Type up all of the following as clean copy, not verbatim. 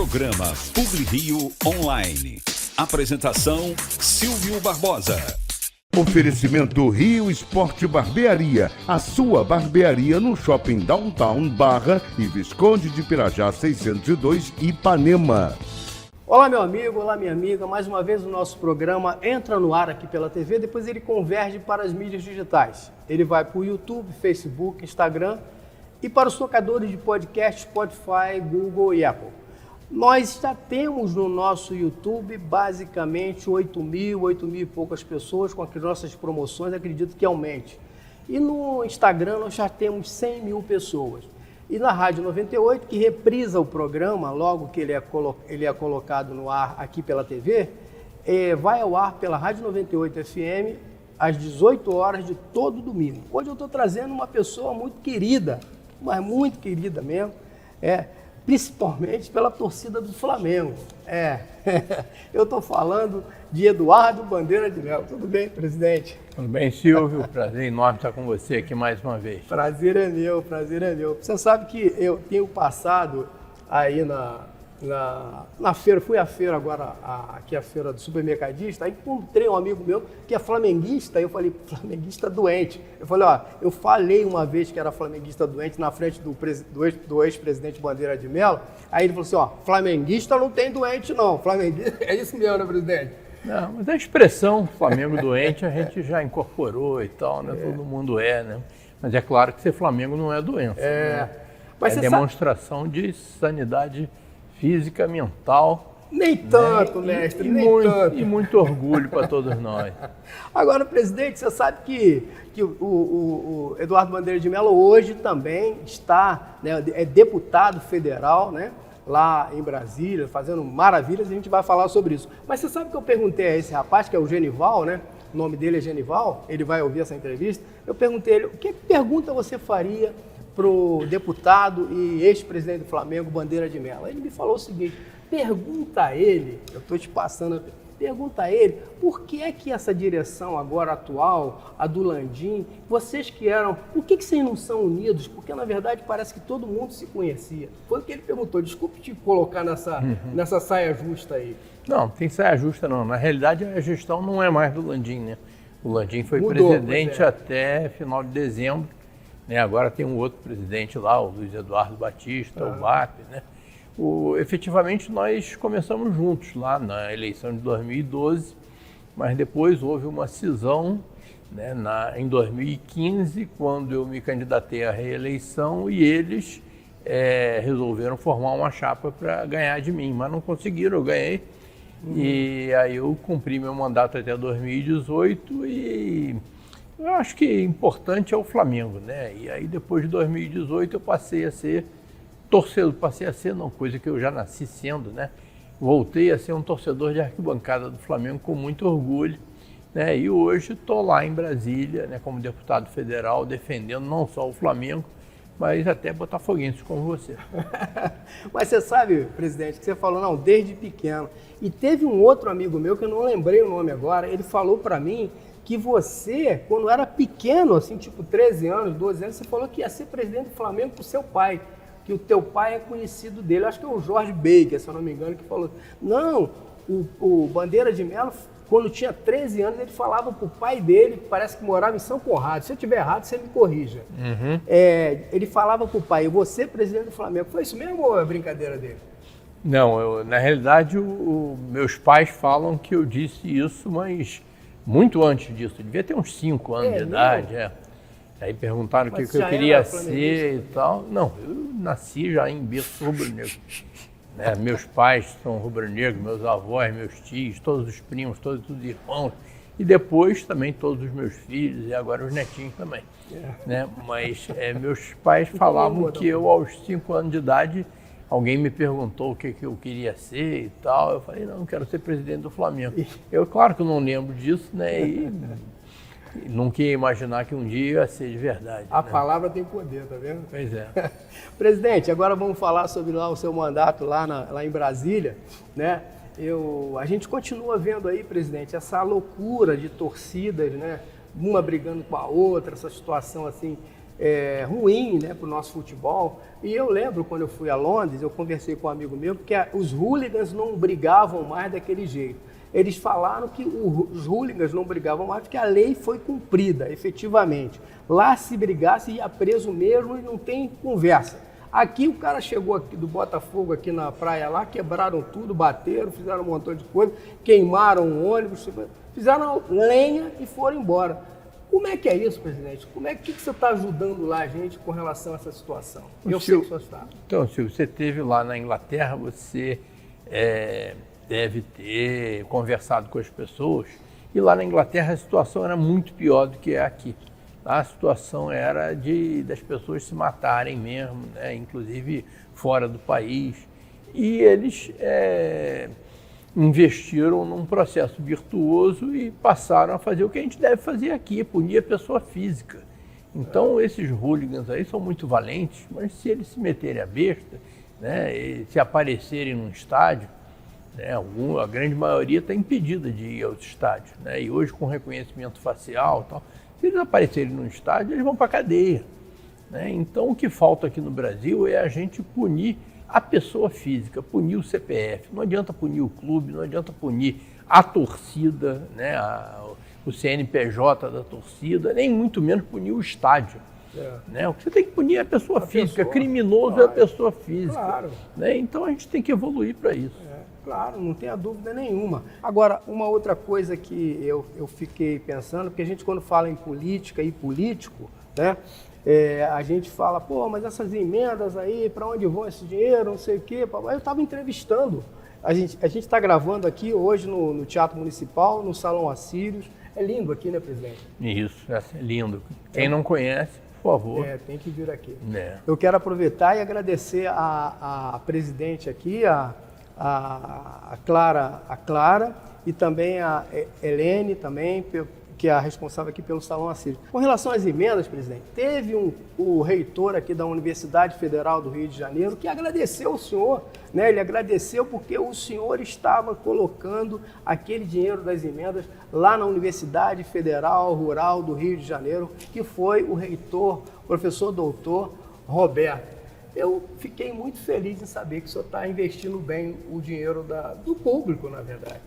Programa PubliRio Online. Apresentação Silvio Barbosa. Oferecimento Rio Esporte Barbearia, a sua barbearia no Shopping Downtown Barra e Visconde de Pirajá 602, Ipanema. Olá meu amigo, olá minha amiga, mais uma vez o nosso programa entra no ar aqui pela TV, depois ele converge para as mídias digitais. Ele vai para o YouTube, Facebook, Instagram e para os tocadores de podcast Spotify, Google e Apple. Nós já temos no nosso YouTube basicamente 8 mil e poucas pessoas com as nossas promoções, acredito que aumente. E no Instagram nós já temos 100 mil pessoas. E na Rádio 98, que reprisa o programa, logo que ele é colocado no ar aqui pela TV, vai ao ar pela Rádio 98 FM às 18 horas de todo domingo. Hoje eu estou trazendo uma pessoa muito querida, mas muito querida mesmo, principalmente pela torcida do Flamengo. Eu estou falando de Eduardo Bandeira de Melo. Tudo bem, presidente? Tudo bem, Silvio? Prazer enorme estar com você aqui mais uma vez. Prazer é meu, prazer é meu. Você sabe que eu tenho passado aí na feira, fui à feira agora, aqui a feira do supermercadista, aí encontrei um amigo meu que é flamenguista, aí eu falei, flamenguista doente. Eu falei, eu falei uma vez que era flamenguista doente na frente do ex-presidente Bandeira de Melo, aí ele falou assim, flamenguista não tem doente não, flamenguista, é isso mesmo, né, presidente? Não, mas a expressão Flamengo doente a gente já incorporou e tal, né? Todo mundo né? Mas é claro que ser Flamengo não é doença. Né? Mas é demonstração de sanidade física, mental. Nem tanto, mestre, nem tanto. E muito orgulho para todos nós. Agora, presidente, você sabe que o Eduardo Bandeira de Melo hoje também está, é deputado federal, né? Lá em Brasília, fazendo maravilhas, e a gente vai falar sobre isso. Mas você sabe que eu perguntei a esse rapaz, que é o Genival, né? O nome dele é Genival, ele vai ouvir essa entrevista. Eu perguntei a ele, que pergunta você faria para o deputado e ex-presidente do Flamengo, Bandeira de Melo? Ele me falou o seguinte, pergunta a ele, eu estou te passando, pergunta a ele, por que é que essa direção agora atual, a do Landim, vocês que eram, por que vocês não são unidos? Porque na verdade parece que todo mundo se conhecia. Foi o que ele perguntou, desculpe te colocar nessa saia justa aí. Não, tem saia justa não, na realidade a gestão não é mais do Landim, né? O Landim foi Mudou, presidente até final de dezembro, né? Agora tem um outro presidente lá, o Luiz Eduardo Batista, o BAP, né? Efetivamente nós começamos juntos lá na eleição de 2012, mas depois houve uma cisão, né, em 2015, quando eu me candidatei à reeleição e eles resolveram formar uma chapa para ganhar de mim, mas não conseguiram, eu ganhei. E aí eu cumpri meu mandato até 2018 e eu acho que importante é o Flamengo, né? E aí depois de 2018 eu passei a ser torcedor, coisa que eu já nasci sendo, né? Voltei a ser um torcedor de arquibancada do Flamengo com muito orgulho, né? E hoje estou lá em Brasília, né, como deputado federal, defendendo não só o Flamengo, mas até botafoguenses como você. Mas você sabe, presidente, que você falou, não, desde pequeno. E teve um outro amigo meu, que eu não lembrei o nome agora, ele falou para mim que você, quando era pequeno, assim, tipo 13 anos, 12 anos, você falou que ia ser presidente do Flamengo pro seu pai, que o teu pai é conhecido dele, acho que é o Jorge Baker, se eu não me engano, que falou. Não, o Bandeira de Melo, quando tinha 13 anos, ele falava pro pai dele, que parece que morava em São Conrado, se eu estiver errado, você me corrija. Ele falava pro pai, eu vou ser presidente do Flamengo. Foi isso mesmo ou é brincadeira dele? Não, na realidade, meus pais falam que eu disse isso, mas muito antes disso, eu devia ter uns 5 anos de idade, Aí perguntaram o que eu queria ser e tal. Não, eu nasci já em berço rubro-negro. Né? Meus pais são rubro-negros, meus avós, meus tios, todos os primos, todos os irmãos. E depois também todos os meus filhos e agora os netinhos também. Né? Mas meus pais falavam que eu, aos 5 anos de idade, alguém me perguntou o que eu queria ser e tal. Eu falei, não, quero ser presidente do Flamengo. Eu, claro que eu não lembro disso, né? E nunca ia imaginar que um dia ia ser de verdade. A palavra tem poder, tá vendo? Pois é. Presidente, agora vamos falar sobre lá o seu mandato lá em Brasília, né? A gente continua vendo aí, presidente, essa loucura de torcidas, né? Uma brigando com a outra, essa situação assim ruim, né, para o nosso futebol. E eu lembro, quando eu fui a Londres, eu conversei com um amigo meu, que os hooligans não brigavam mais daquele jeito. Eles falaram que os hooligans não brigavam mais porque a lei foi cumprida, efetivamente. Lá, se brigasse, ia preso mesmo e não tem conversa. Aqui o cara chegou aqui do Botafogo, aqui na praia lá, quebraram tudo, bateram, fizeram um montão de coisa, queimaram um ônibus, fizeram lenha e foram embora. Como é que é isso, presidente? Que você está ajudando lá a gente com relação a essa situação? Eu sei que o senhor está. Então, Silvio, você esteve lá na Inglaterra, você deve ter conversado com as pessoas, e lá na Inglaterra a situação era muito pior do que é aqui. Lá a situação era das pessoas se matarem mesmo, né? Inclusive fora do país. E eles investiram num processo virtuoso e passaram a fazer o que a gente deve fazer aqui, punir a pessoa física. Então, esses hooligans aí são muito valentes, mas se eles se meterem a besta, né, e se aparecerem num estádio, né, a grande maioria está impedida de ir aos estádios, né, e hoje com reconhecimento facial e tal, se eles aparecerem num estádio, eles vão para a cadeia, né? Então, o que falta aqui no Brasil é a gente punir a pessoa física, punir o CPF. Não adianta punir o clube, não adianta punir a torcida, né, o CNPJ da torcida, nem muito menos punir o estádio. Né? O que você tem que punir é a pessoa física, criminoso é a pessoa física. Claro. Né? Então a gente tem que evoluir para isso. Claro, não tenha dúvida nenhuma. Agora, uma outra coisa que eu fiquei pensando, porque a gente quando fala em política e político, né? A gente fala, pô, mas essas emendas aí, para onde vão esse dinheiro, não sei o quê. Eu estava entrevistando, a gente está gravando aqui hoje no Teatro Municipal, no Salão Assírios. É lindo aqui, né, presidente? Isso, é lindo. Quem não conhece, por favor. Tem que vir aqui. Eu quero aproveitar e agradecer a presidente aqui, a Clara e também a Helene, também, que é a responsável aqui pelo Salão Assírio. Com relação às emendas, presidente, teve o reitor aqui da Universidade Federal do Rio de Janeiro que agradeceu o senhor, né? Ele agradeceu porque o senhor estava colocando aquele dinheiro das emendas lá na Universidade Federal Rural do Rio de Janeiro, que foi o reitor, professor doutor Roberto. Eu fiquei muito feliz em saber que o senhor está investindo bem o dinheiro do público, na verdade.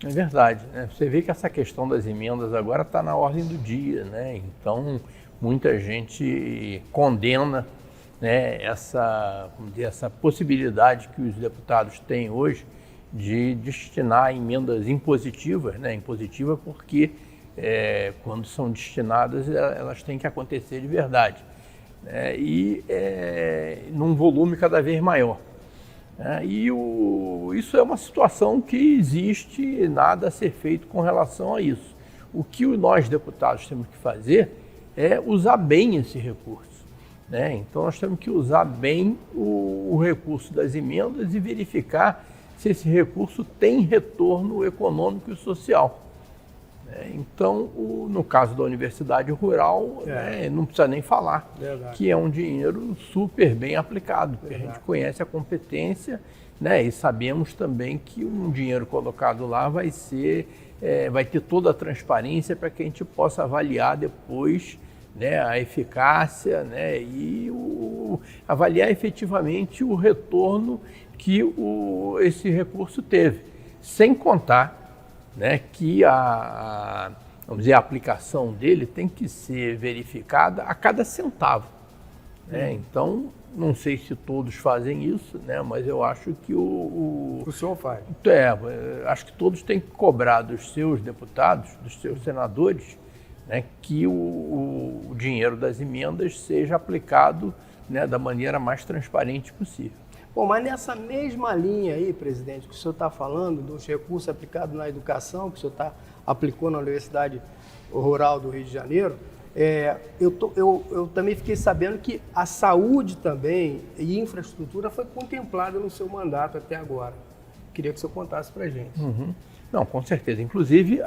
É verdade, né? Você vê que essa questão das emendas agora está na ordem do dia, né? Então, muita gente condena, né, essa possibilidade que os deputados têm hoje de destinar emendas impositivas, né? Impositiva porque quando são destinadas elas têm que acontecer de verdade, né? E num volume cada vez maior. Isso é uma situação que existe, nada a ser feito com relação a isso. O que nós, deputados, temos que fazer é usar bem esse recurso, né? Então, nós temos que usar bem o recurso das emendas e verificar se esse recurso tem retorno econômico e social. Então, no caso da Universidade Rural, né, não precisa nem falar, que é um dinheiro super bem aplicado, porque a gente conhece a competência, né, e sabemos também que um dinheiro colocado lá vai ter toda a transparência para que a gente possa avaliar depois, né, a eficácia, né, e avaliar efetivamente o retorno que esse recurso teve, sem contar, né, que vamos dizer, a aplicação dele tem que ser verificada a cada centavo, né? Então, não sei se todos fazem isso, né, mas eu acho que o senhor faz. Acho que todos têm que cobrar dos seus deputados, dos seus senadores, né, que o dinheiro das emendas seja aplicado, né, da maneira mais transparente possível. Bom, mas nessa mesma linha aí, presidente, que o senhor está falando, dos recursos aplicados na educação, que o senhor aplicou na Universidade Rural do Rio de Janeiro, eu também fiquei sabendo que a saúde também e infraestrutura foi contemplada no seu mandato até agora. Queria que o senhor contasse para a gente. Uhum. Não, com certeza. Inclusive,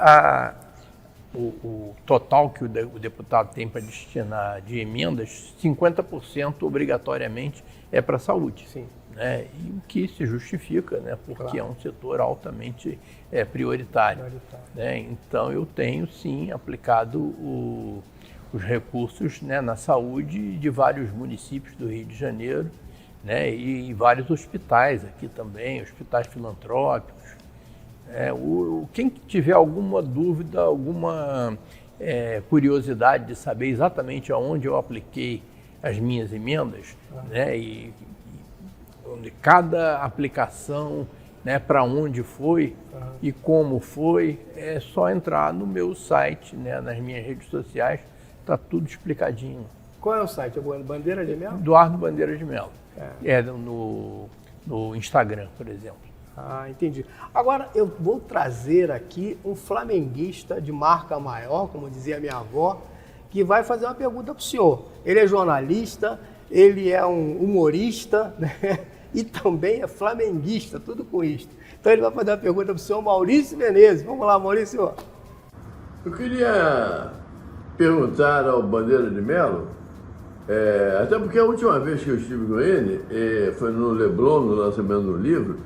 o total que o deputado tem para destinar de emendas, 50% obrigatoriamente é para a saúde. Sim. Né? E o que se justifica, né? Porque é um setor altamente prioritário. Né? Então, eu tenho, sim, aplicado os recursos, né, na saúde de vários municípios do Rio de Janeiro, né, e vários hospitais aqui também, hospitais filantrópicos. Quem tiver alguma dúvida, alguma curiosidade de saber exatamente aonde eu apliquei as minhas emendas, né, e onde cada aplicação, né, para onde foi e como foi, é só entrar no meu site, né, nas minhas redes sociais, está tudo explicadinho. Qual é o site? É Bandeira de Melo? Eduardo Bandeira de Melo. No Instagram, por exemplo. Ah, entendi. Agora eu vou trazer aqui um flamenguista de marca maior, como dizia minha avó, que vai fazer uma pergunta para o senhor. Ele é jornalista, ele é um humorista, né? E também é flamenguista, tudo com isso. Então ele vai fazer uma pergunta para o senhor Maurício Menezes. Vamos lá, Maurício. Eu queria perguntar ao Bandeira de Melo, até porque a última vez que eu estive com ele foi no Leblon, no lançamento do livro,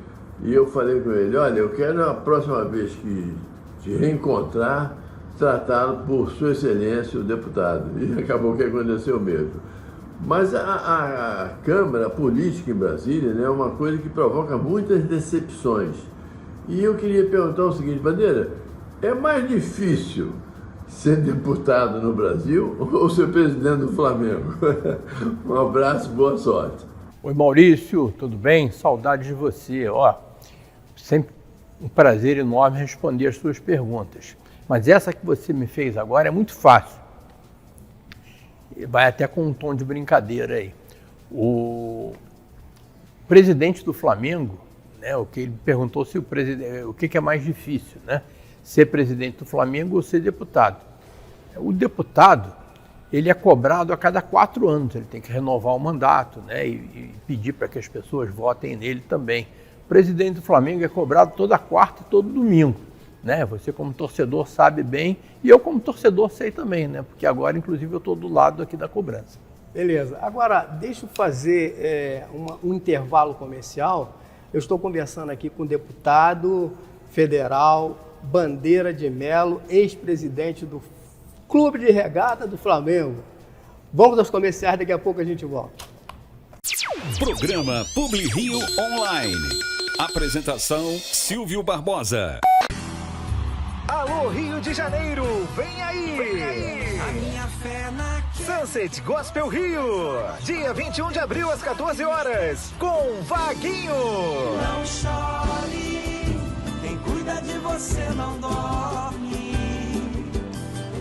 e eu falei com ele, olha, eu quero a próxima vez que te reencontrar, tratá-lo por Sua Excelência, o deputado. E acabou que aconteceu mesmo. Mas a Câmara política em Brasília, né, é uma coisa que provoca muitas decepções. E eu queria perguntar o seguinte, Bandeira, é mais difícil ser deputado no Brasil ou ser presidente do Flamengo? Um abraço, boa sorte. Oi, Maurício, tudo bem? Saudade de você. Sempre um prazer enorme responder as suas perguntas. Mas essa que você me fez agora é muito fácil. Vai até com um tom de brincadeira aí. O presidente do Flamengo, né, o que ele perguntou se o que é mais difícil, né? Ser presidente do Flamengo ou ser deputado. O deputado, ele é cobrado a cada 4 anos, ele tem que renovar o mandato, né, e pedir para que as pessoas votem nele também. O presidente do Flamengo é cobrado toda quarta e todo domingo. Né? Você como torcedor sabe bem, e eu como torcedor sei também, né? Porque agora, inclusive, eu estou do lado aqui da cobrança. Beleza. Agora, deixa eu fazer um intervalo comercial. Eu estou conversando aqui com o deputado federal Bandeira de Melo, ex-presidente do Clube de Regata do Flamengo. Vamos aos comerciais, daqui a pouco a gente volta. Programa Publi Rio Online. Apresentação Silvio Barbosa. Alô, Rio de Janeiro, vem aí! A minha fé naquele... Sunset Gospel Rio, dia 21 de abril às 14 horas, com Vaguinho. Não chore, quem cuida de você não dorme.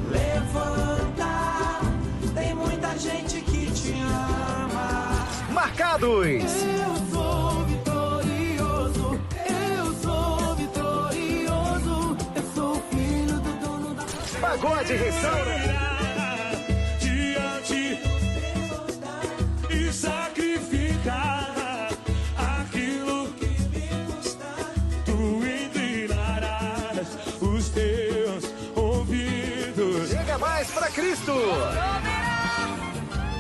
Levanta, tem muita gente que te ama. Marcados! Eu sou vitorioso, eu sou vitorioso, eu sou filho do dono da... Pagode Restaurante. Diante e sacrificar aquilo que me custar. Tu inclinarás os teus ouvidos. Chega mais pra Cristo!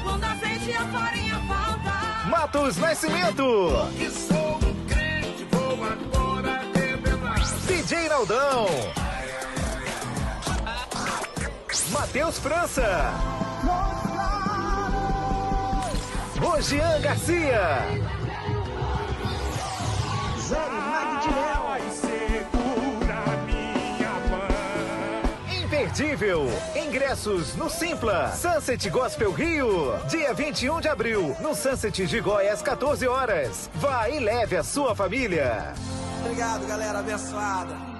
Quando a gente e a farinha falta. Matos Nascimento! Que sou um crente, vou agora revelar. DJ Naldão! Matheus França! Rogian Garcia! Vai segura minha mão. Imperdível! Ingressos no Simpla, Sunset Gospel Rio, dia 21 de abril, no Sunset Gigóia às 14 horas. Vá e leve a sua família. Obrigado, galera abençoada.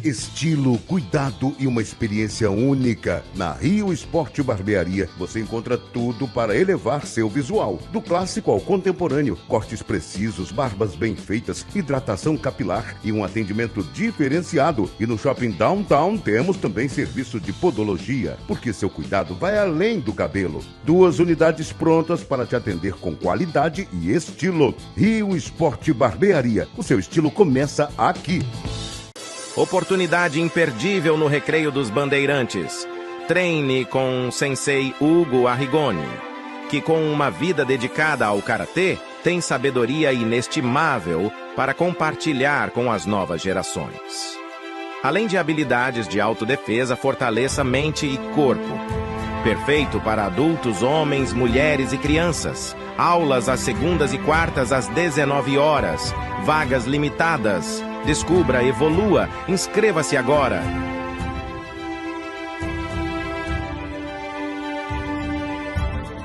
Estilo, cuidado e uma experiência única. Na Rio Esporte Barbearia, você encontra tudo para elevar seu visual. Do clássico ao contemporâneo, cortes precisos, barbas bem feitas, hidratação capilar e um atendimento diferenciado. E no Shopping Downtown temos também serviço de podologia, porque seu cuidado vai além do cabelo. 2 unidades prontas para te atender com qualidade e estilo. Rio Esporte Barbearia, o seu estilo começa aqui. Oportunidade imperdível no Recreio dos Bandeirantes. Treine com o sensei Hugo Arrigoni, que com uma vida dedicada ao karatê, tem sabedoria inestimável para compartilhar com as novas gerações. Além de habilidades de autodefesa, fortaleça mente e corpo. Perfeito para adultos, homens, mulheres e crianças. Aulas às segundas e quartas às 19 horas. Vagas limitadas. Descubra, evolua, inscreva-se agora.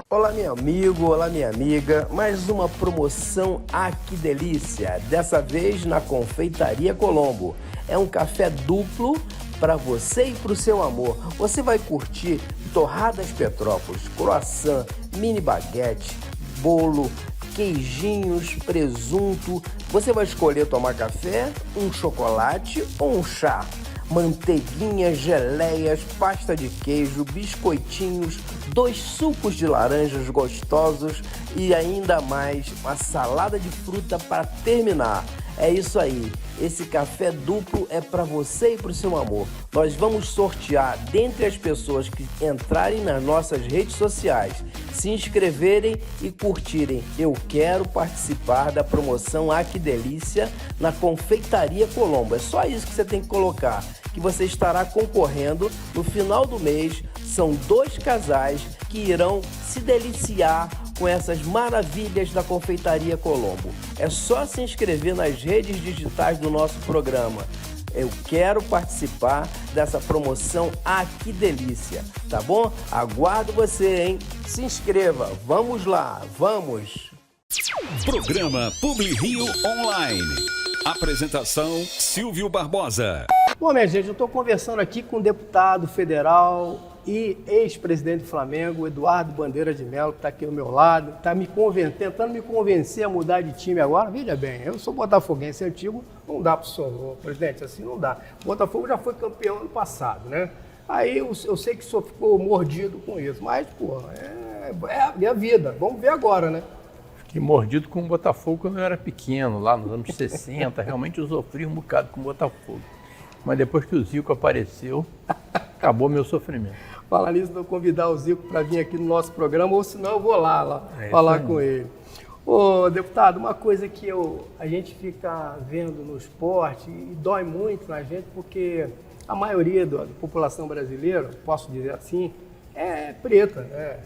Olá, meu amigo, olá, minha amiga. Mais uma promoção Que Delícia. Dessa vez na Confeitaria Colombo. É um café duplo para você e para o seu amor. Você vai curtir torradas Petrópolis, croissant, mini baguete, bolo, queijinhos, presunto. Você vai escolher tomar café, um chocolate ou um chá. Manteiguinhas, geleias, pasta de queijo, biscoitinhos, 2 sucos de laranjas gostosos e ainda mais uma salada de fruta para terminar. É isso aí, esse café duplo é para você e para o seu amor. Nós vamos sortear dentre as pessoas que entrarem nas nossas redes sociais, se inscreverem e curtirem. Eu quero participar da promoção Que Delícia na Confeitaria Colombo. É só isso que você tem que colocar, que você estará concorrendo no final do mês. São 2 casais que irão se deliciar com essas maravilhas da Confeitaria Colombo. É só se inscrever nas redes digitais do nosso programa. Eu quero participar dessa promoção Que Delícia, tá bom? Aguardo você, hein? Se inscreva, vamos lá, vamos! Programa PubliRio Online. Apresentação Silvio Barbosa. Bom, minha gente, eu estou conversando aqui com o deputado federal e ex-presidente do Flamengo, Eduardo Bandeira de Mello, que está aqui ao meu lado, está tentando me convencer a mudar de time agora. Veja bem, eu sou botafoguense antigo, não dá para o senhor, presidente, assim não dá. O Botafogo já foi campeão ano passado, né? Aí eu sei que o senhor ficou mordido com isso, mas, pô, é a vida. Vamos ver agora, né? Fiquei mordido com o Botafogo quando eu era pequeno, lá nos anos 60. Realmente eu sofri um bocado com o Botafogo. Mas depois que o Zico apareceu, acabou meu sofrimento. Falar nisso, vou convidar o Zico para vir aqui no nosso programa, ou senão eu vou lá falar com ele. Ô, deputado, uma coisa que a gente fica vendo no esporte e dói muito na gente, porque a maioria da população brasileira, posso dizer assim, é preta, né?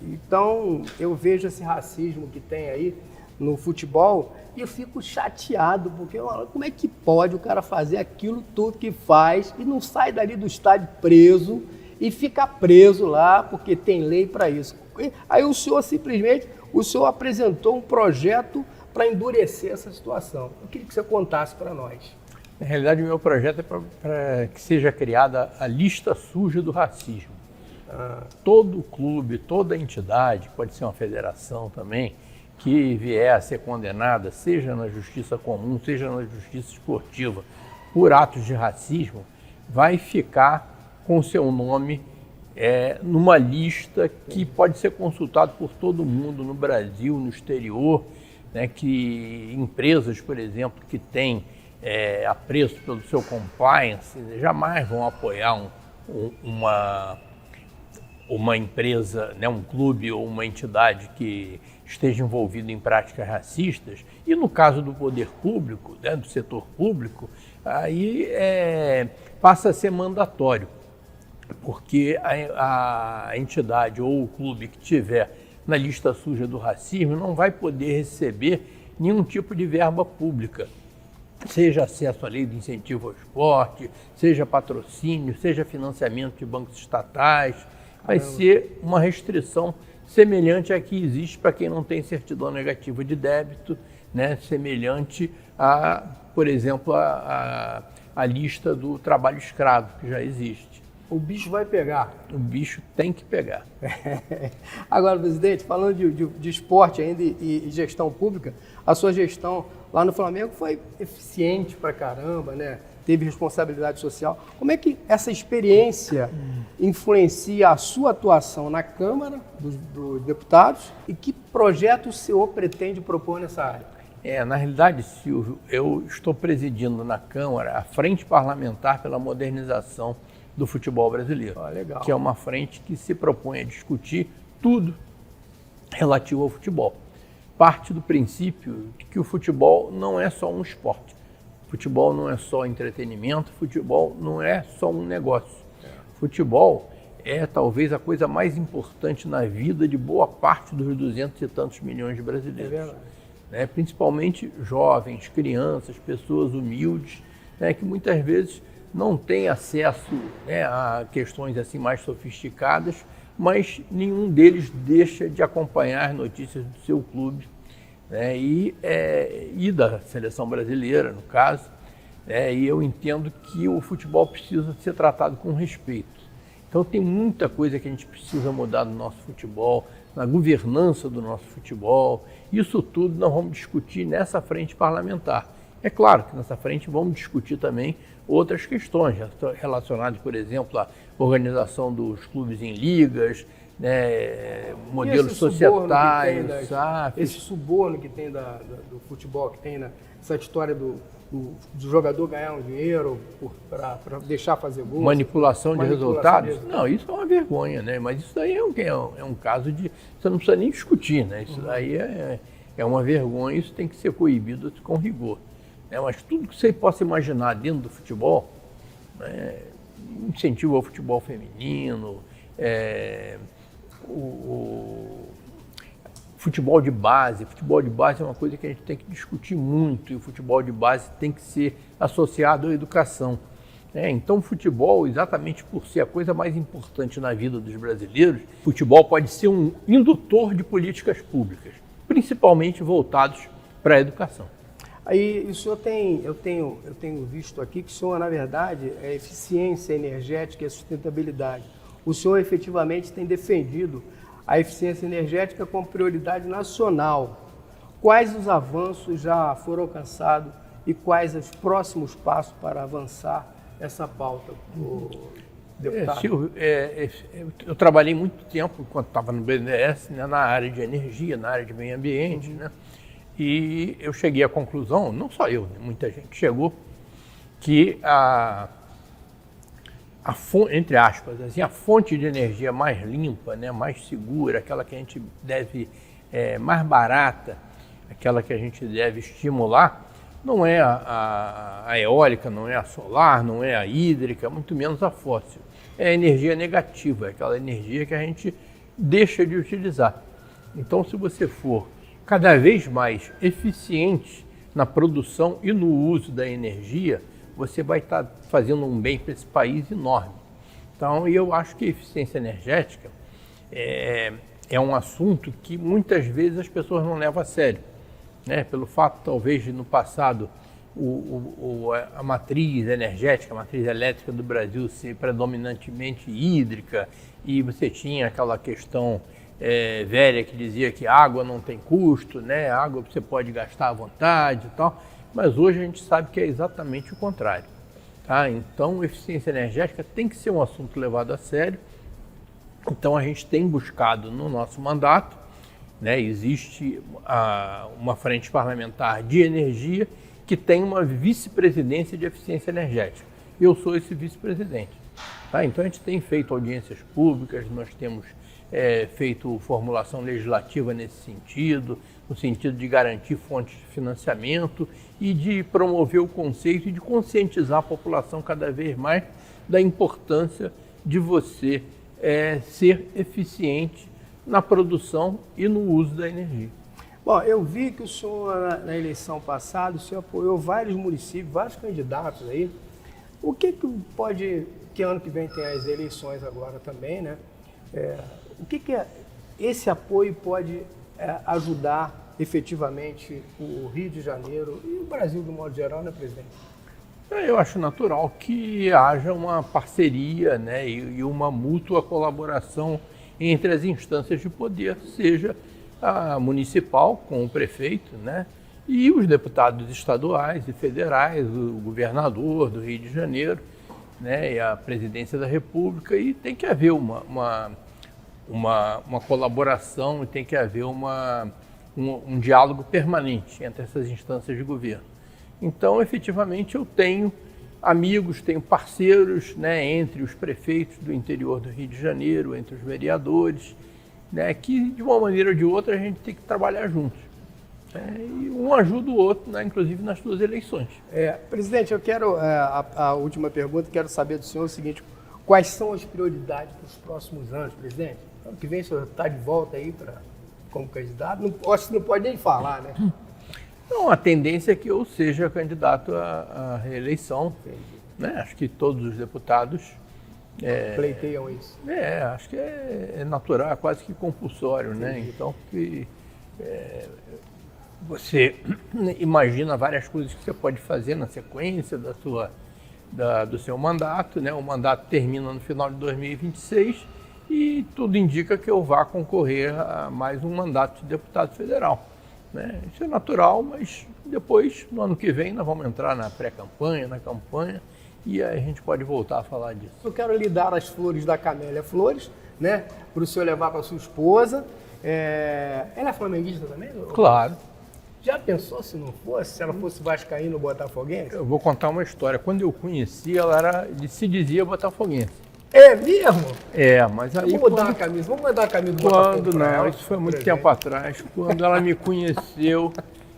Então, eu vejo esse racismo que tem aí no futebol e eu fico chateado, porque como é que pode o cara fazer aquilo tudo que faz e não sai dali do estádio preso e fica preso lá porque tem lei para isso? Aí o senhor apresentou um projeto para endurecer essa situação. Eu queria que você contasse para nós. Na realidade, o meu projeto é para que seja criada a lista suja do racismo. Todo clube, toda entidade, pode ser uma federação também, que vier a ser condenada, seja na justiça comum, seja na justiça esportiva, por atos de racismo, vai ficar com seu nome numa lista que pode ser consultado por todo mundo no Brasil, no exterior, né, que empresas, por exemplo, que têm apreço pelo seu compliance, jamais vão apoiar uma empresa, né, um clube ou uma entidade que esteja envolvido em práticas racistas. E no caso do poder público, né, do setor público, aí passa a ser mandatório, porque a entidade ou o clube que tiver na lista suja do racismo não vai poder receber nenhum tipo de verba pública, seja acesso à lei do incentivo ao esporte, seja patrocínio, seja financiamento de bancos estatais. Vai ser uma restrição semelhante à que existe para quem não tem certidão negativa de débito, né? Semelhante a, por exemplo, a lista do trabalho escravo, que já existe. O bicho vai pegar. O bicho tem que pegar. Agora, presidente, falando de esporte ainda e gestão pública, a sua gestão lá no Flamengo foi eficiente pra caramba, né? Teve responsabilidade social. Como é que essa experiência influencia a sua atuação na Câmara dos Deputados e que projeto o senhor pretende propor nessa área? Na realidade, Silvio, eu estou presidindo na Câmara a Frente Parlamentar pela Modernização do Futebol Brasileiro, legal. Que é uma frente que se propõe a discutir tudo relativo ao futebol. Parte do princípio de que o futebol não é só um esporte. Futebol não é só entretenimento, futebol não é só um negócio. Futebol é talvez a coisa mais importante na vida de boa parte dos 200 e tantos milhões de brasileiros. É verdade. Né? Principalmente jovens, crianças, pessoas humildes, né? Que muitas vezes não têm acesso, né, a questões assim mais sofisticadas, mas nenhum deles deixa de acompanhar as notícias do seu clube, né? E da seleção brasileira, no caso. E eu entendo que o futebol precisa ser tratado com respeito. Então tem muita coisa que a gente precisa mudar no nosso futebol, na governança do nosso futebol. Isso tudo nós vamos discutir nessa frente parlamentar. É claro que nessa frente vamos discutir também outras questões relacionadas, por exemplo, à organização dos clubes em ligas, né, modelos societários, esse suborno que tem do futebol, que tem essa história do jogador ganhar um dinheiro para deixar fazer gol. Manipulação de resultados? Não, isso é uma vergonha, né? Mas isso daí é um caso de... Você não precisa nem discutir, né? Isso daí é uma vergonha, isso tem que ser coibido com rigor. Né? Mas tudo que você possa imaginar dentro do futebol, né? Incentivo ao futebol feminino, futebol de base é uma coisa que a gente tem que discutir muito, e o futebol de base tem que ser associado à educação. Então o futebol, exatamente por ser a coisa mais importante na vida dos brasileiros, o futebol pode ser um indutor de políticas públicas, principalmente voltados para a educação. Aí o senhor eu tenho visto aqui que o senhor, na verdade, é eficiência energética e sustentabilidade. O senhor efetivamente tem defendido a eficiência energética como prioridade nacional. Quais os avanços já foram alcançados e quais os próximos passos para avançar essa pauta, deputado? Silvio, eu trabalhei muito tempo, enquanto estava no BNDES, né, na área de energia, na área de meio ambiente, né? E eu cheguei à conclusão, não só eu, né, muita gente chegou, que entre aspas, assim, a fonte de energia mais limpa, né, mais segura, aquela que a gente deve, mais barata, aquela que a gente deve estimular, não é a eólica, não é a solar, não é a hídrica, muito menos a fóssil. É a energia negativa, é aquela energia que a gente deixa de utilizar. Então, se você for cada vez mais eficiente na produção e no uso da energia, você vai estar fazendo um bem para esse país enorme. Então, eu acho que a eficiência energética é um assunto que muitas vezes as pessoas não levam a sério, né? Pelo fato, talvez, de no passado a matriz energética, a matriz elétrica do Brasil ser predominantemente hídrica, e você tinha aquela questão velha que dizia que água não tem custo, né? Água você pode gastar à vontade e tal. Mas hoje a gente sabe que é exatamente o contrário. Tá? Então, eficiência energética tem que ser um assunto levado a sério. Então, a gente tem buscado no nosso mandato, né, existe uma frente parlamentar de energia que tem uma vice-presidência de eficiência energética. Eu sou esse vice-presidente. Tá? Então, a gente tem feito audiências públicas, nós temos feito formulação legislativa nesse sentido, no sentido de garantir fontes de financiamento e de promover o conceito e de conscientizar a população cada vez mais da importância de você ser eficiente na produção e no uso da energia. Bom, eu vi que o senhor, na eleição passada, o senhor apoiou vários municípios, vários candidatos aí. O que pode, que ano que vem tem as eleições agora também, né? O que esse apoio pode ajudar efetivamente o Rio de Janeiro e o Brasil de um modo geral, né, presidente? Eu acho natural que haja uma parceria, né, e uma mútua colaboração entre as instâncias de poder, seja a municipal com o prefeito, né, e os deputados estaduais e federais, o governador do Rio de Janeiro, né, e a presidência da República, e tem que haver uma colaboração e tem que haver um diálogo permanente entre essas instâncias de governo. Então, efetivamente, eu tenho amigos, tenho parceiros, né, entre os prefeitos do interior do Rio de Janeiro, entre os vereadores, né, que de uma maneira ou de outra a gente tem que trabalhar juntos. E um ajuda o outro, né, inclusive nas suas eleições. Presidente, eu quero, a última pergunta, quero saber do senhor o seguinte: Quais são as prioridades para os próximos anos, presidente? Ano que vem o senhor está de volta aí como candidato? Não, acho que não pode nem falar, né? Não, a tendência é que eu seja candidato à reeleição. Né? Acho que todos os deputados... pleiteiam isso. Acho que é natural, é quase que compulsório, né? Então, você imagina várias coisas que você pode fazer na sequência do seu mandato, né? O mandato termina no final de 2026 e tudo indica que eu vá concorrer a mais um mandato de deputado federal. Né? Isso é natural, mas depois, no ano que vem, nós vamos entrar na pré-campanha, na campanha, e aí a gente pode voltar a falar disso. Eu quero lhe dar as flores da Camélia Flores, né? Para o senhor levar para sua esposa. Ela é flamenguista também? Claro. Já pensou se não fosse? Se ela fosse vascaíno ou botafoguense? Eu vou contar uma história. Quando eu conheci, ela se dizia botafoguense. É mesmo? Mas aí... Vamos dar a camisa do Botafogo. Quando não, isso foi muito tempo atrás. Quando ela me conheceu,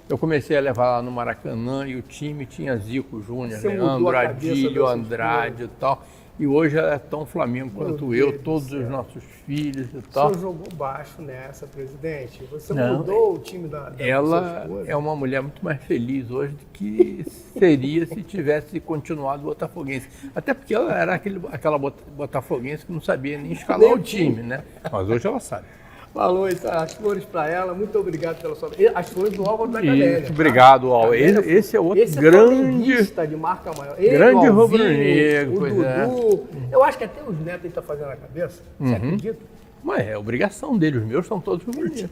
eu comecei a levar lá no Maracanã e o time tinha Zico Júnior, Leandro, Adílio, Andrade e tal. E hoje ela é tão Flamengo quanto eu, todos os nossos filhos e tal. O senhor jogou baixo nessa, presidente? Você mudou o time da Ela é uma mulher muito mais feliz hoje do que seria se tivesse continuado botafoguense. Até porque ela era aquela botafoguense que não sabia nem escalar o time, né? Mas hoje ela sabe. Falou, então, as flores para ela. Muito obrigado pela sua... As flores do Álvaro da Camélia. Obrigado, Álvaro. Esse é outro grande... de marca maior. Grande rubro-negro, o Dudu. Eu acho que até os netos ele está fazendo na cabeça. Você acredita? Mas é obrigação dele. Os meus são todos rubro-negros.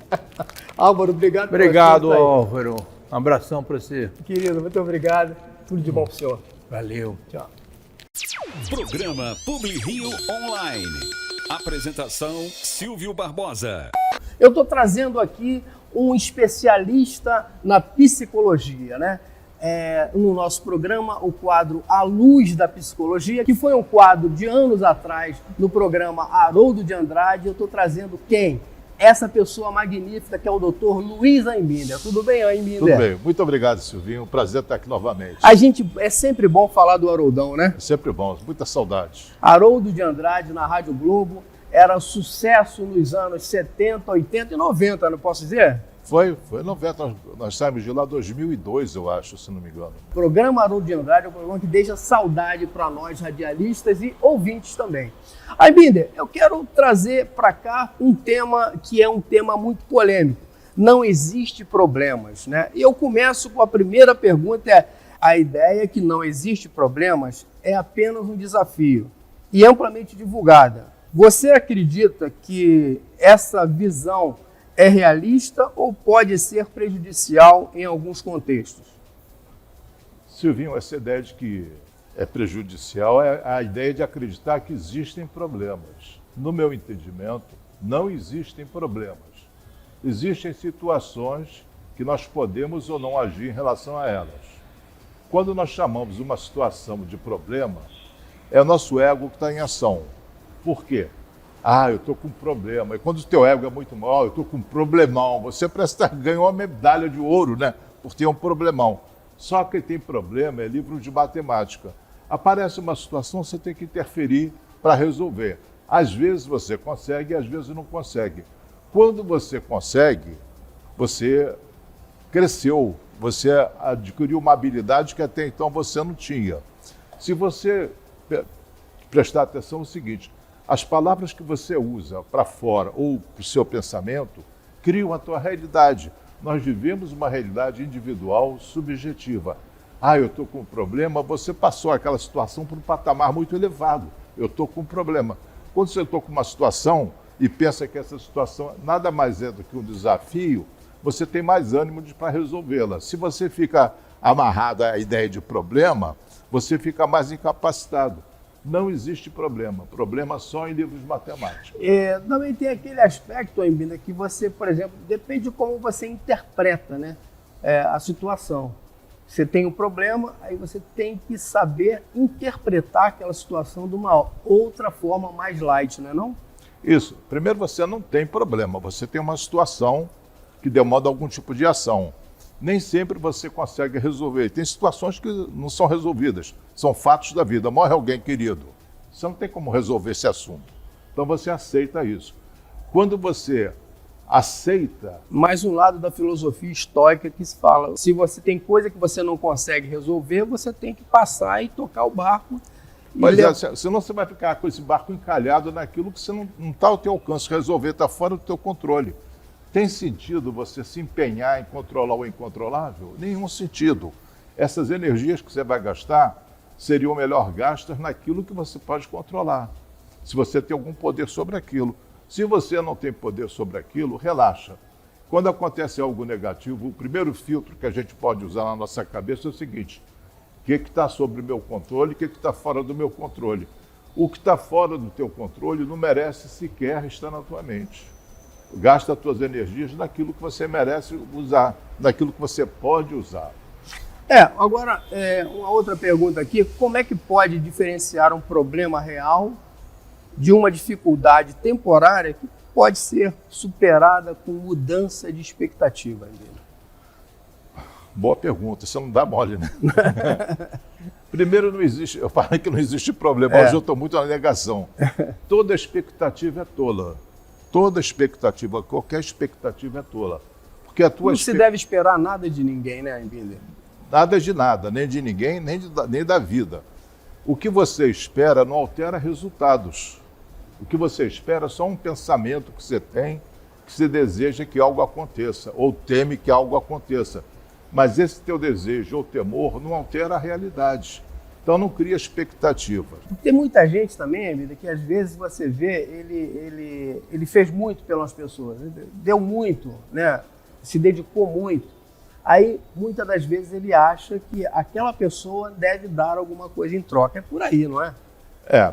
Álvaro, obrigado. Obrigado, Álvaro. Um abração para você. Querido, muito obrigado. Tudo de bom para o senhor. Valeu. Tchau. Programa Publi Rio Online. Apresentação Silvio Barbosa. Eu estou trazendo aqui um especialista na psicologia, né? No nosso programa, o quadro A Luz da Psicologia, que foi um quadro de anos atrás no programa Haroldo de Andrade. Eu estou trazendo quem? Essa pessoa magnífica que é o Dr. Luiz Aimbinder. Tudo bem, Aimbinder? Tudo bem. Muito obrigado, Silvinho. Um prazer estar aqui novamente. É sempre bom falar do Haroldão, né? É sempre bom. Muita saudade. Haroldo de Andrade na Rádio Globo. Era sucesso nos anos 70, 80 e 90, não posso dizer? Foi 90. Nós saímos de lá em 2002, eu acho, se não me engano. O programa Haroldo de Andrade é um programa que deixa saudade para nós radialistas e ouvintes também. Aimbinder, eu quero trazer para cá um tema que é um tema muito polêmico. Não existe problemas, né? E eu começo com a primeira pergunta, a ideia que não existe problemas é apenas um desafio e amplamente divulgada. Você acredita que essa visão é realista ou pode ser prejudicial em alguns contextos? Silvinho, essa ideia de que é prejudicial é a ideia de acreditar que existem problemas. No meu entendimento, não existem problemas. Existem situações que nós podemos ou não agir em relação a elas. Quando nós chamamos uma situação de problema, é o nosso ego que está em ação. Por quê? Eu estou com um problema. E quando o teu ego é muito mal, eu estou com um problemão. Você ganhou uma medalha de ouro, né? Por ter um problemão. Só que tem problema é livro de matemática. Aparece uma situação, você tem que interferir para resolver. Às vezes você consegue, às vezes não consegue. Quando você consegue, você cresceu, você adquiriu uma habilidade que até então você não tinha. Se você prestar atenção no seguinte, as palavras que você usa para fora ou para o seu pensamento criam a tua realidade. Nós vivemos uma realidade individual, subjetiva. Eu estou com um problema, você passou aquela situação para um patamar muito elevado. Eu estou com um problema. Quando você está com uma situação e pensa que essa situação nada mais é do que um desafio, você tem mais ânimo para resolvê-la. Se você fica amarrado à ideia de problema, você fica mais incapacitado. Não existe problema. Problema só em livros de matemática. Também tem aquele aspecto, Aimbinder, que você, por exemplo, depende de como você interpreta, né, a situação. Você tem um problema, aí você tem que saber interpretar aquela situação de uma outra forma mais light, não é não? Isso. Primeiro, você não tem problema. Você tem uma situação que demanda algum tipo de ação. Nem sempre você consegue resolver. Tem situações que não são resolvidas. São fatos da vida. Morre alguém querido. Você não tem como resolver esse assunto. Então você aceita isso. Quando você aceita... Mais um lado da filosofia estoica que se fala, se você tem coisa que você não consegue resolver, você tem que passar e tocar o barco. Mas senão você vai ficar com esse barco encalhado naquilo que você não está ao teu alcance resolver, está fora do teu controle. Tem sentido você se empenhar em controlar o incontrolável? Nenhum sentido. Essas energias que você vai gastar seriam melhor gastas naquilo que você pode controlar. Se você tem algum poder sobre aquilo. Se você não tem poder sobre aquilo, relaxa. Quando acontece algo negativo, o primeiro filtro que a gente pode usar na nossa cabeça é o seguinte: o que está sob o meu controle, o que está fora do meu controle. O que está fora do teu controle não merece sequer estar na tua mente. Gasta as tuas energias naquilo que você merece usar, naquilo que você pode usar. Agora, uma outra pergunta aqui: como é que pode diferenciar um problema real de uma dificuldade temporária que pode ser superada com mudança de expectativa? Boa pergunta, isso não dá mole, né? Primeiro, não existe, eu falei que não existe problema, hoje eu estou muito na negação. Toda expectativa é tola. Toda expectativa, qualquer expectativa é tola. Porque a tua não se deve esperar nada de ninguém, né, Binder? Nada de nada, nem de ninguém, nem da vida. O que você espera não altera resultados. O que você espera é só um pensamento que você tem, que você deseja que algo aconteça, ou teme que algo aconteça. Mas esse teu desejo ou temor não altera a realidade. Então não cria expectativas. Tem muita gente também, Binder, que às vezes você vê, ele fez muito pelas pessoas, deu muito, né? Se dedicou muito. Aí, muitas das vezes, ele acha que aquela pessoa deve dar alguma coisa em troca. É por aí, não é?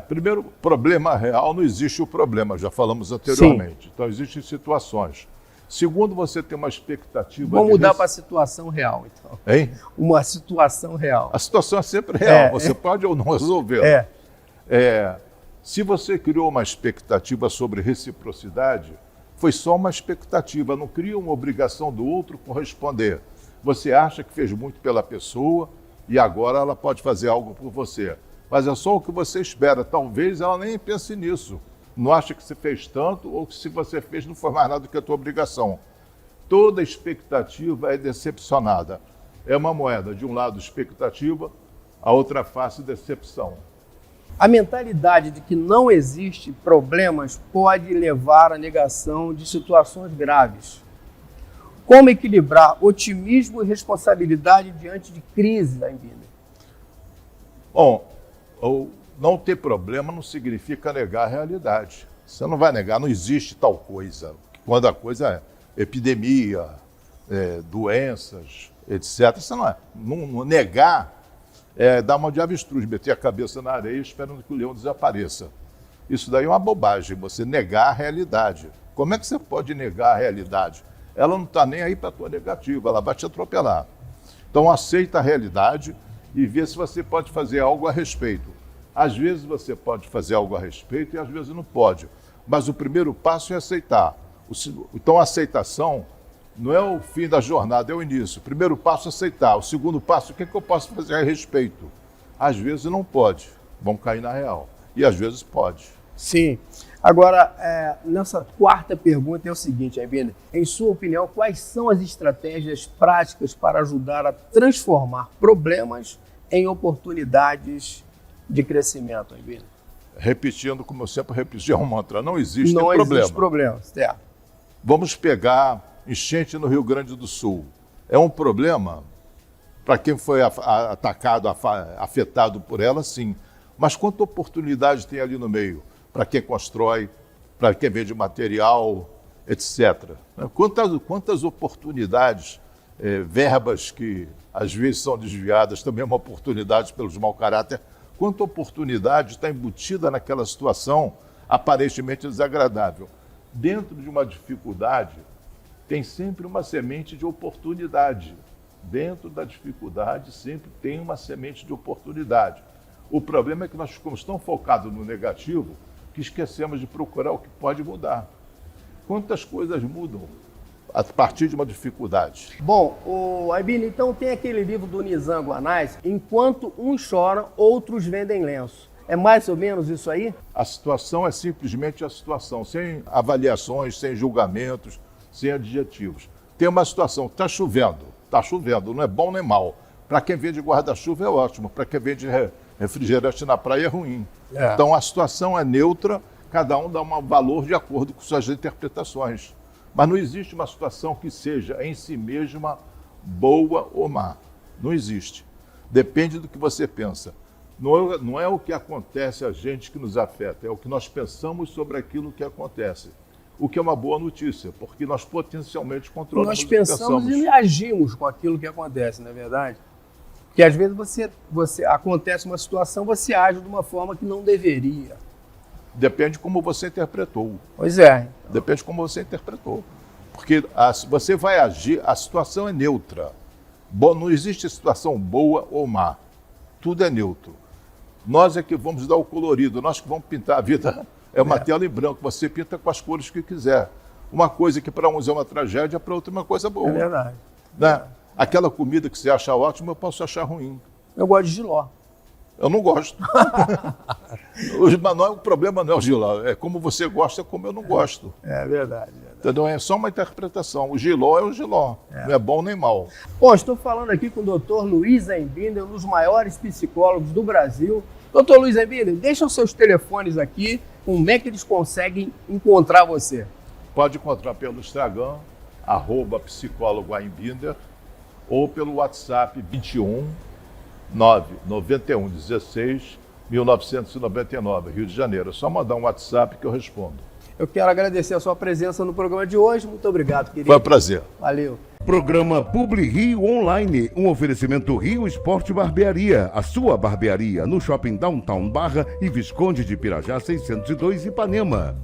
Primeiro, problema real, não existe o problema, já falamos anteriormente. Sim. Então, existem situações. Segundo, você tem uma expectativa... Vamos mudar para a situação real, então. Hein? Uma situação real. A situação é sempre real, você pode ou não resolvê-la. Se você criou uma expectativa sobre reciprocidade, foi só uma expectativa, não cria uma obrigação do outro corresponder. Você acha que fez muito pela pessoa e agora ela pode fazer algo por você. Mas é só o que você espera. Talvez ela nem pense nisso. Não acha que você fez tanto ou que se você fez não foi mais nada do que a tua obrigação. Toda expectativa é decepcionada. É uma moeda. De um lado, expectativa, a outra face, decepção. A mentalidade de que não existe problemas pode levar à negação de situações graves. Como equilibrar otimismo e responsabilidade diante de crise, Aimbina? Bom, não ter problema não significa negar a realidade. Você não vai negar, não existe tal coisa. Quando a coisa é epidemia, doenças, etc. Você não negar dar uma de avestruz, meter a cabeça na areia esperando que o leão desapareça. Isso daí é uma bobagem, você negar a realidade. Como é que você pode negar a realidade? Ela não está nem aí para a tua negativa, ela vai te atropelar. Então aceita a realidade e vê se você pode fazer algo a respeito. Às vezes você pode fazer algo a respeito e às vezes não pode. Mas o primeiro passo é aceitar. Então a aceitação não é o fim da jornada, é o início. O primeiro passo é aceitar. O segundo passo, o que eu posso fazer a respeito? Às vezes não pode, vão cair na real. E às vezes pode. Sim. Agora, nossa quarta pergunta é o seguinte, Aimbina. Em sua opinião, quais são as estratégias práticas para ajudar a transformar problemas em oportunidades de crescimento, Aimbina? Repetindo, como eu sempre repeti, é um mantra, não existe problema. Não existe problema, certo. Vamos pegar enchente no Rio Grande do Sul. É um problema para quem foi atacado, afetado por ela, sim. Mas quanta oportunidade tem ali no meio? Para quem constrói, para quem vende material, etc. Quantas oportunidades, verbas que às vezes são desviadas, também é uma oportunidade pelos mau caráter. Quanta oportunidade está embutida naquela situação aparentemente desagradável. Dentro de uma dificuldade, tem sempre uma semente de oportunidade. Dentro da dificuldade, sempre tem uma semente de oportunidade. O problema é que nós ficamos tão focados no negativo que esquecemos de procurar o que pode mudar. Quantas coisas mudam a partir de uma dificuldade? Bom, Aimbina, então tem aquele livro do Nizam Guanais, Enquanto uns choram, outros vendem lenço. É mais ou menos isso aí? A situação é simplesmente a situação, sem avaliações, sem julgamentos, sem adjetivos. Tem uma situação, está chovendo, não é bom nem mal. Para quem vende guarda-chuva é ótimo, para quem vende refrigerante na praia é ruim. Então a situação é neutra, cada um dá um valor de acordo com suas interpretações. Mas não existe uma situação que seja em si mesma boa ou má. Não existe. Depende do que você pensa. Não é o que acontece a gente que nos afeta, é o que nós pensamos sobre aquilo que acontece. O que é uma boa notícia, porque nós potencialmente controlamos Nós pensamos e agimos com aquilo que acontece, não é verdade? Porque às vezes você acontece uma situação, você age de uma forma que não deveria. Depende como você interpretou. Pois é. Depende como você interpretou. Porque você vai agir, a situação é neutra. Não existe situação boa ou má. Tudo é neutro. Nós é que vamos dar o colorido, nós que vamos pintar. A vida é uma tela em branco, você pinta com as cores que quiser. Uma coisa que para uns é uma tragédia, para outros é uma coisa boa. É verdade. Né? Aquela comida que você acha ótima, eu posso achar ruim. Eu gosto de jiló. Eu não gosto. Mas o problema não é o jiló, é como você gosta, como eu não gosto. É verdade. Entendeu? É só uma interpretação. O jiló é o jiló, não é bom nem mal. Bom, estou falando aqui com o Dr. Luiz Embender, um dos maiores psicólogos do Brasil. Dr. Luiz Embender, deixa os seus telefones aqui, como é que eles conseguem encontrar você? Pode encontrar pelo Instagram, @psicólogoAembinder, ou pelo WhatsApp 21 991 16 1999, Rio de Janeiro. É só mandar um WhatsApp que eu respondo. Eu quero agradecer a sua presença no programa de hoje. Muito obrigado, querido. Foi um prazer. Valeu. Programa Publi Rio Online, um oferecimento Rio Esporte Barbearia, a sua barbearia no Shopping Downtown Barra e Visconde de Pirajá 602 Ipanema.